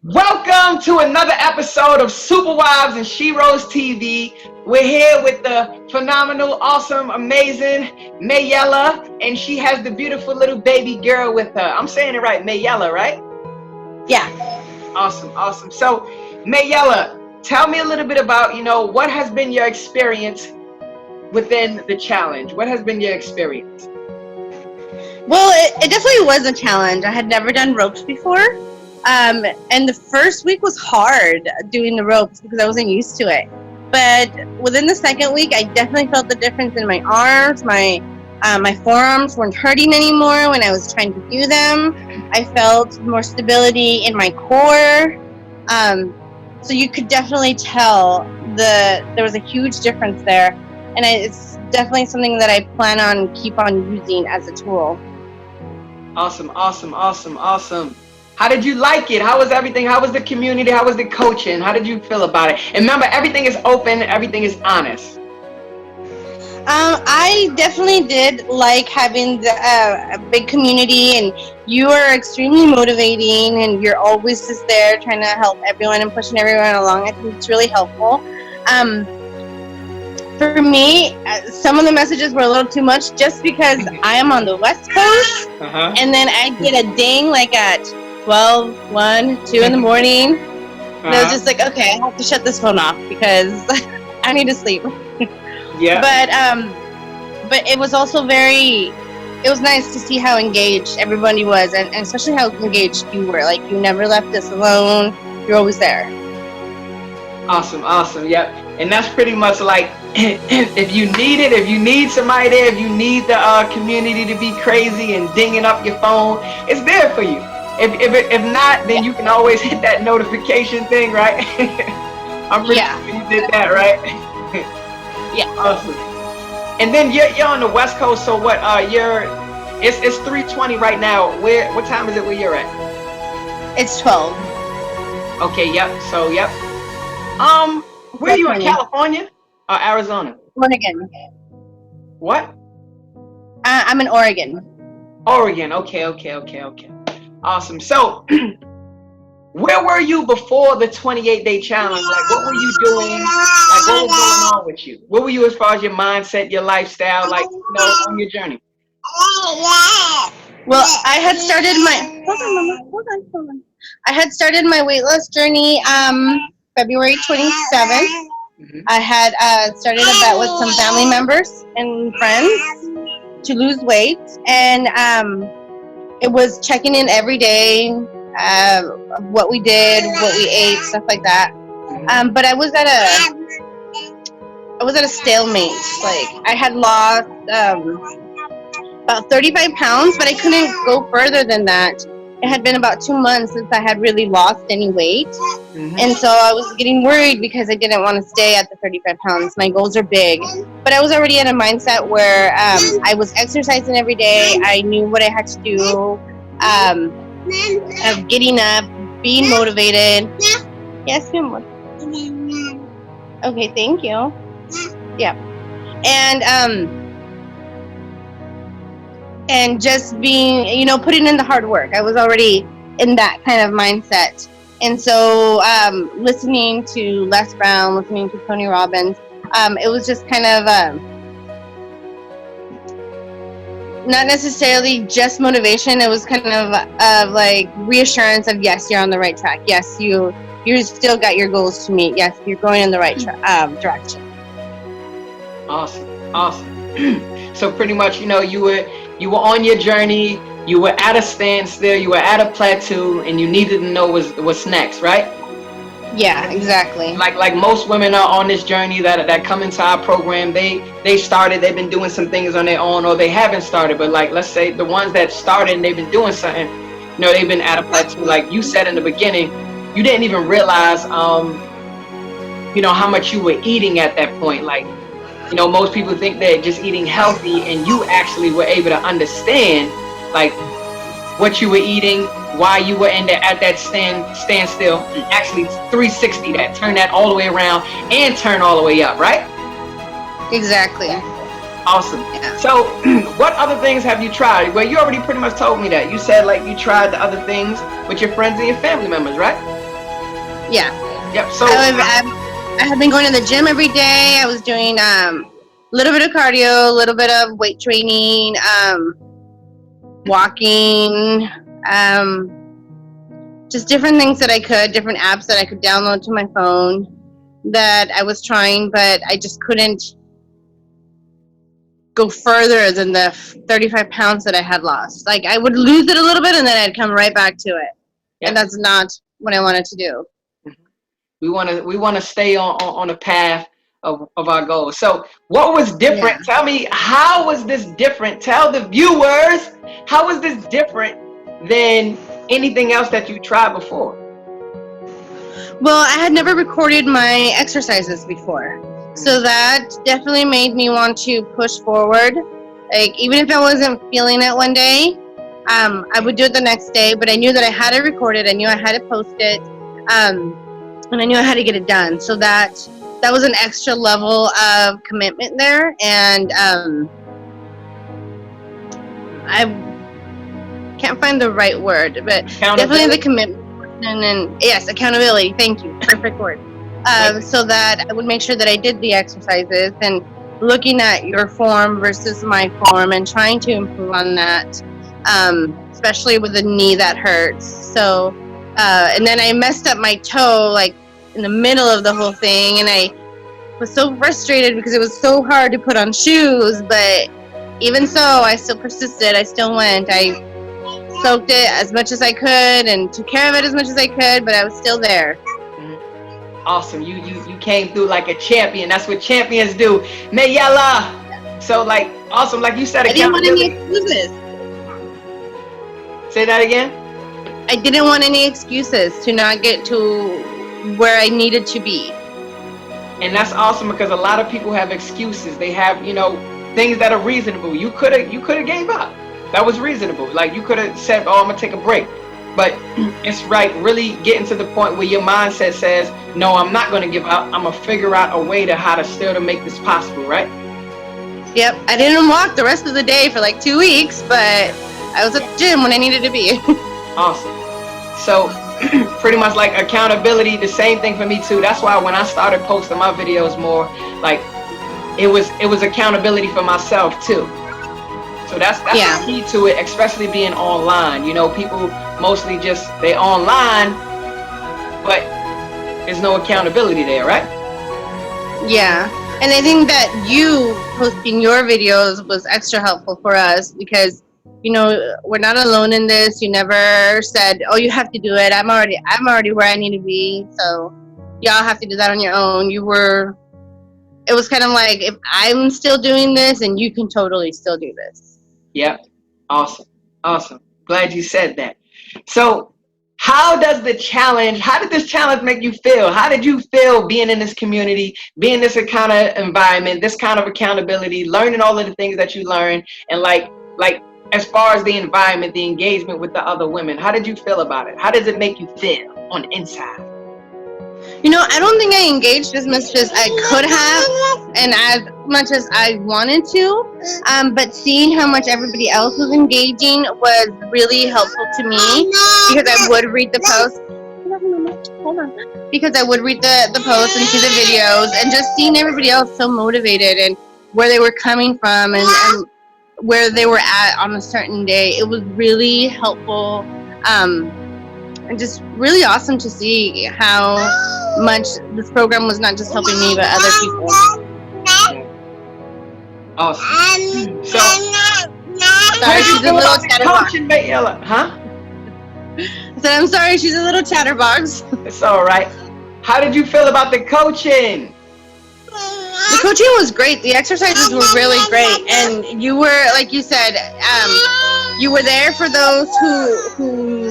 Welcome to another episode of Super Wives and She Rose TV. We're here with the phenomenal, awesome, amazing Mayela, and she has the beautiful little baby girl with her. I'm saying it right, Mayela, right? Yeah. Awesome. So, Mayela, tell me a little bit about, what has been your experience within the challenge? What has been your experience? Well, it definitely was a challenge. I had never done ropes before. And the first week was hard doing the ropes because I wasn't used to it. But within the second week, I definitely felt the difference in my arms. My forearms weren't hurting anymore when I was trying to do them. I felt more stability in my core. So you could definitely tell there was a huge difference there. And it's definitely something that I plan on keep on using as a tool. Awesome. How did you like it? How was everything? How was the community? How was the coaching? How did you feel about it? And remember, everything is open. Everything is honest. I definitely did like having a big community, and you are extremely motivating, and you're always just there trying to help everyone and pushing everyone along. I think it's really helpful. For me, some of the messages were a little too much just because I am on the West Coast, and then I get a ding like at 12, 1, 2 in the morning. And I was just like, okay, I have to shut this phone off because I need to sleep. Yeah. But it was also it was nice to see how engaged everybody was, and especially how engaged you were. Like, you never left us alone. You're always there. Awesome. Yep. And that's pretty much like, if you need somebody there, if you need the community to be crazy and dinging up your phone, it's there for you. If not, then you can always hit that notification thing, right? I'm pretty sure you did that, right? Yeah. Awesome. And then you're on the West Coast, so what? It's 3:20 right now. What time is it where you're at? It's 12. Okay. Yep. So yep. Where are you in California or Arizona? Oregon. What? I'm in Oregon. Oregon. Okay. Awesome. So, where were you before the 28-day challenge? Like, what were you doing? Like, what was going on with you? What were you as far as your mindset, your lifestyle, like, on your journey? Well, I had started my hold on. I had started my weight loss journey February 27th. I had started a bet with some family members and friends to lose weight, and it was checking in every day, what we did, what we ate, stuff like that. But I was at a stalemate. Like, I had lost about 35 pounds, but I couldn't go further than that. It had been about 2 months since I had really lost any weight. And so I was getting worried because I didn't want to stay at the 35 pounds. My goals are big. But I was already in a mindset where I was exercising every day. I knew what I had to do, of getting up, being motivated. Yes, ma'am. Okay, thank you. Yeah. And just being, putting in the hard work. I was already in that kind of mindset. And so listening to Les Brown, listening to Tony Robbins, it was just kind of not necessarily just motivation. It was kind of like reassurance of, yes, you're on the right track. Yes, you still got your goals to meet. Yes, you're going in the right direction. Awesome. So pretty much, you were on your journey, you were at a standstill, you were at a plateau, and you needed to know what's next, right? Yeah, exactly. Like most women are on this journey that come into our program, they've been doing some things on their own, or they haven't started, but like, let's say the ones that started and they've been doing something, they've been at a plateau. Like you said in the beginning, you didn't even realize, how much you were eating at that point. Like, most people think they're just eating healthy, and you actually were able to understand, like, what you were eating, why you were at that standstill, and actually 360 that, turn that all the way around and turn all the way up, right? Exactly. Awesome. Yeah. So, what other things have you tried? Well, you already pretty much told me that. You said, like, you tried the other things with your friends and your family members, right? Yeah. Yep. So I have been going to the gym every day. I was doing a little bit of cardio, a little bit of weight training, walking, just different things that I could, different apps that I could download to my phone that I was trying, but I just couldn't go further than the 35 pounds that I had lost. Like, I would lose it a little bit and then I'd come right back to it. yep. And that's not what I wanted to do. We want to stay on a path of our goals. So what was different? Yeah. Tell me, how was this different? Tell the viewers, how was this different than anything else that you tried before? Well, I had never recorded my exercises before. So that definitely made me want to push forward. Like, even if I wasn't feeling it one day, I would do it the next day, but I knew that I had to record it. I knew I had to post it. And I knew I had to get it done. So that was an extra level of commitment there. And I can't find the right word, but definitely the commitment. And yes, accountability. Thank you. Perfect word. So that I would make sure that I did the exercises and looking at your form versus my form and trying to improve on that, especially with the knee that hurts. So, and then I messed up my toe like in the middle of the whole thing, and I was so frustrated because it was so hard to put on shoes, but even so, I still persisted. I still went. I soaked it as much as I could and took care of it as much as I could, but I was still there. Awesome. You came through like a champion. That's what champions do. Mayela. So like, awesome. Like you said, I didn't want any excuses. Say that again. I didn't want any excuses to not get to where I needed to be. And that's awesome because a lot of people have excuses. They have, things that are reasonable. You could have gave up. That was reasonable. Like you could have said, "Oh, I'm gonna take a break." But it's right, really getting to the point where your mindset says, "No, I'm not gonna give up. I'm gonna figure out a way to make this possible." Right? Yep. I didn't walk the rest of the day for like 2 weeks, but I was at the gym when I needed to be. Awesome. So pretty much like accountability, the same thing for me too. That's why when I started posting my videos more, like it was accountability for myself too. So that's the key to it, especially being online. People mostly just they online, but there's no accountability there, right? Yeah. And I think that you posting your videos was extra helpful for us because we're not alone in this. You never said, "Oh, you have to do it. I'm already where I need to be." So y'all have to do that on your own. It was kind of like, if I'm still doing this, and you can totally still do this. Yep. Awesome. Glad you said that. So how did this challenge make you feel? How did you feel being in this community, being in this kind of environment, this kind of accountability, learning all of the things that you learned, and like as far as the environment, the engagement with the other women, how did you feel about it? How does it make you feel on the inside? I don't think I engaged as much as I could have and as much as I wanted to. But seeing how much everybody else was engaging was really helpful to me because I would read the posts. Hold on. Because I would read the posts and see the videos, and just seeing everybody else so motivated and where they were coming from and where they were at on a certain day. It was really helpful. And just really awesome to see how much this program was not just helping me, but other people. Awesome. So, sorry, she's a little chatterbox. Huh? I said, I'm sorry, she's a little chatterbox. It's all right. How did you feel about the coaching? The coaching was great. The exercises were really great, and you were, like you said, you were there for those who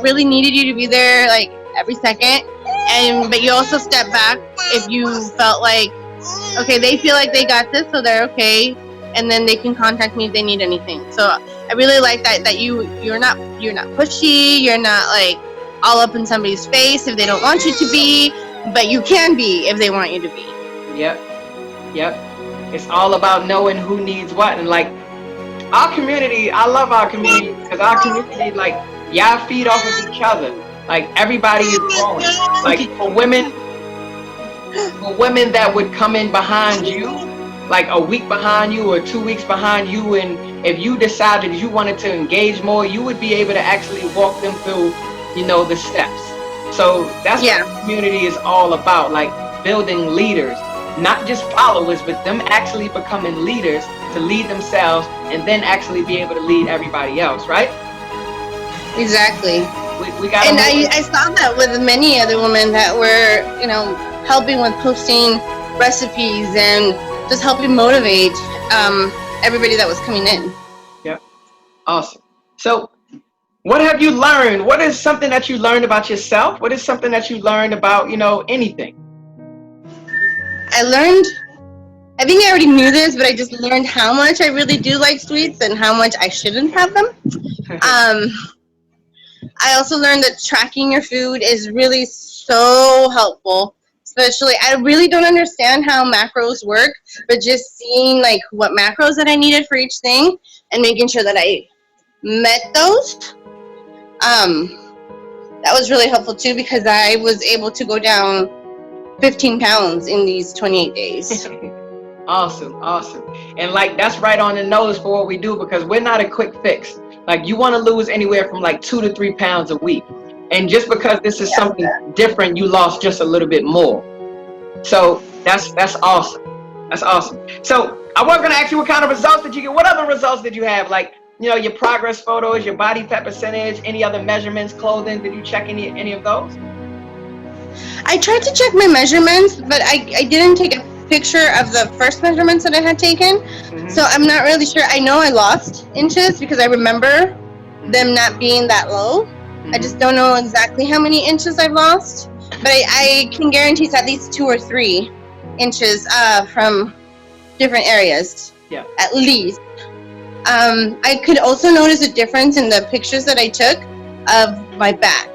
really needed you to be there, like every second. But you also step back if you felt like, okay, they feel like they got this, so they're okay, and then they can contact me if they need anything. So I really like that you're not pushy, you're not like all up in somebody's face if they don't want you to be, but you can be if they want you to be. Yep. It's all about knowing who needs what, and like our community, I love our community because our community, like, y'all feed off of each other. Like everybody is growing. Like Okay. for women that would come in behind you, like a week behind you or 2 weeks behind you, and if you decided you wanted to engage more, you would be able to actually walk them through, the steps. So that's what Yeah, the community is all about, like building leaders, not just followers, but them actually becoming leaders to lead themselves and then actually be able to lead everybody else, right? exactly. We got to And move. I saw that with many other women that were, helping with posting recipes and just helping motivate everybody that was coming in. Yep. Awesome. So what have you learned? What is something that you learned about yourself? What is something that you learned about, anything? I learned, I think I already knew this, but I just learned how much I really do like sweets and how much I shouldn't have them. Um, I also learned that tracking your food is really so helpful. Especially, I really don't understand how macros work, but just seeing like what macros that I needed for each thing and making sure that I met those, that was really helpful too because I was able to go down 15 pounds in these 28 days. Awesome, awesome. And like that's right on the nose for what we do because we're not a quick fix. Like you want to lose anywhere from like 2 to 3 pounds a week. And just because this is Yeah. something different, you lost just a little bit more. So that's awesome. That's awesome. So I was gonna ask you what kind of results did you get? What other results did you have? Like, your progress photos, your body fat percentage, any other measurements, clothing, did you check any of those? I tried to check my measurements, but I didn't take a picture of the first measurements that I had taken. So Mm-hmm. I'm not really sure. I know I lost inches because I remember them not being that low. I Mm-hmm. just don't know exactly how many inches I've lost, but I can guarantee it's at least 2 or 3 inches from different areas, Yeah. at least. I could also notice a difference in the pictures that I took of my back.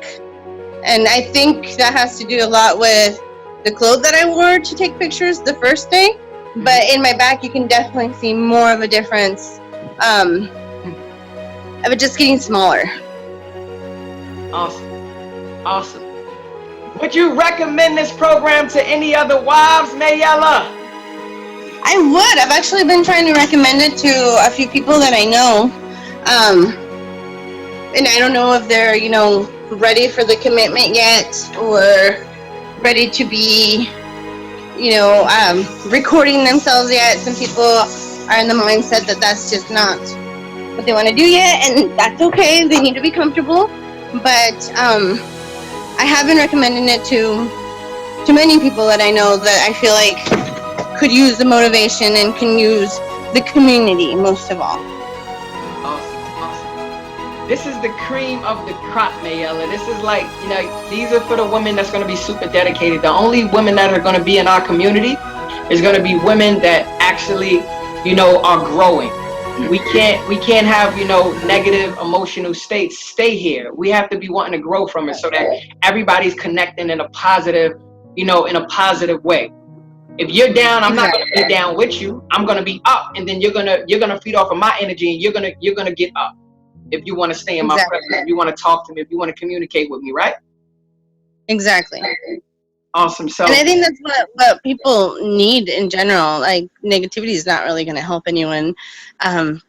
And I think that has to do a lot with the clothes that I wore to take pictures the first day. But in my back, you can definitely see more of a difference of it just getting smaller. Awesome. Awesome. Would you recommend this program to any other wives, Mayela? I would. I've actually been trying to recommend it to a few people that I know. Um, and I don't know if they're, ready for the commitment yet or ready to be, recording themselves yet. Some people are in the mindset that that's just not what they want to do yet, and that's okay. They need to be comfortable. But I have been recommending it to many people that I know that I feel like could use the motivation and can use the community most of all. Awesome. Awesome. This is the cream of the crop, Mayela. This is like, these are for the women that's going to be super dedicated. The only women that are going to be in our community is going to be women that actually, are growing. We can't have, negative emotional states stay here. We have to be wanting to grow from it so that everybody's connecting in a positive way. If you're down, I'm not going to Exactly. be down with you. I'm going to be up, and then you're gonna feed off of my energy, and you're gonna get up. If you want to stay in my Exactly. presence, if you want to talk to me, if you want to communicate with me, right? Exactly. Awesome. And So I think that's what people need in general. Like negativity is not really going to help anyone. Um,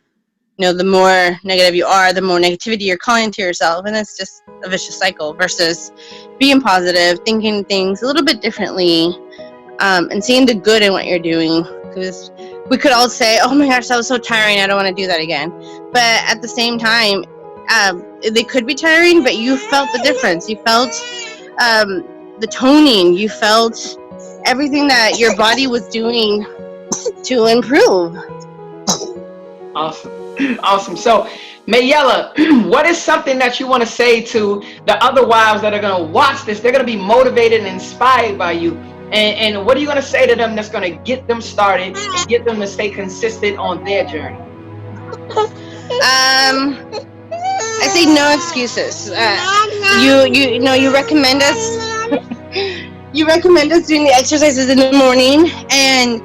the more negative you are, the more negativity you're calling to yourself, and it's just a vicious cycle. Versus being positive, thinking things a little bit differently, and seeing the good in what you're doing. Because we could all say, "Oh my gosh, that was so tiring. I don't want to do that again." But at the same time, they could be tiring, but you felt the difference. You felt the toning. You felt everything that your body was doing to improve. awesome. Awesome. So Mayela, what is something that you want to say to the other wives that are going to watch this? They're going to be motivated and inspired by you. And what are you going to say to them that's going to get them started and get them to stay consistent on their journey? I say no excuses. You recommend us. You recommend us doing the exercises in the morning, and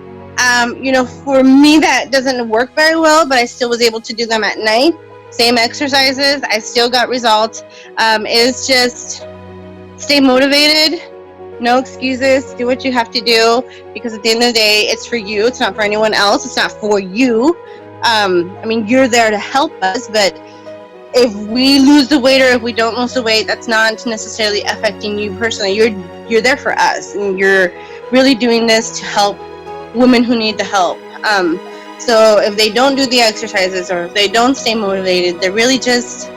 for me that doesn't work very well, but I still was able to do them at night. Same exercises, I still got results. It's just stay motivated. No excuses. Do what you have to do, because at the end of the day, it's for you. It's not for anyone else. It's not for you. I mean, you're there to help us, but if we lose the weight or if we don't lose the weight, that's not necessarily affecting you personally. You're there for us, and you're really doing this to help women who need the help. So if they don't do the exercises or if they don't stay motivated, they're really just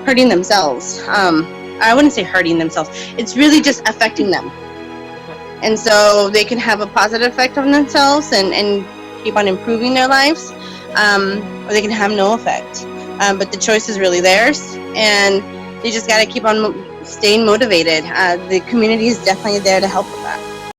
hurting themselves. I wouldn't say hurting themselves. It's really just affecting them. And so they can have a positive effect on themselves and keep on improving their lives, or they can have no effect. But the choice is really theirs, and they just got to keep on staying motivated. The community is definitely there to help with that.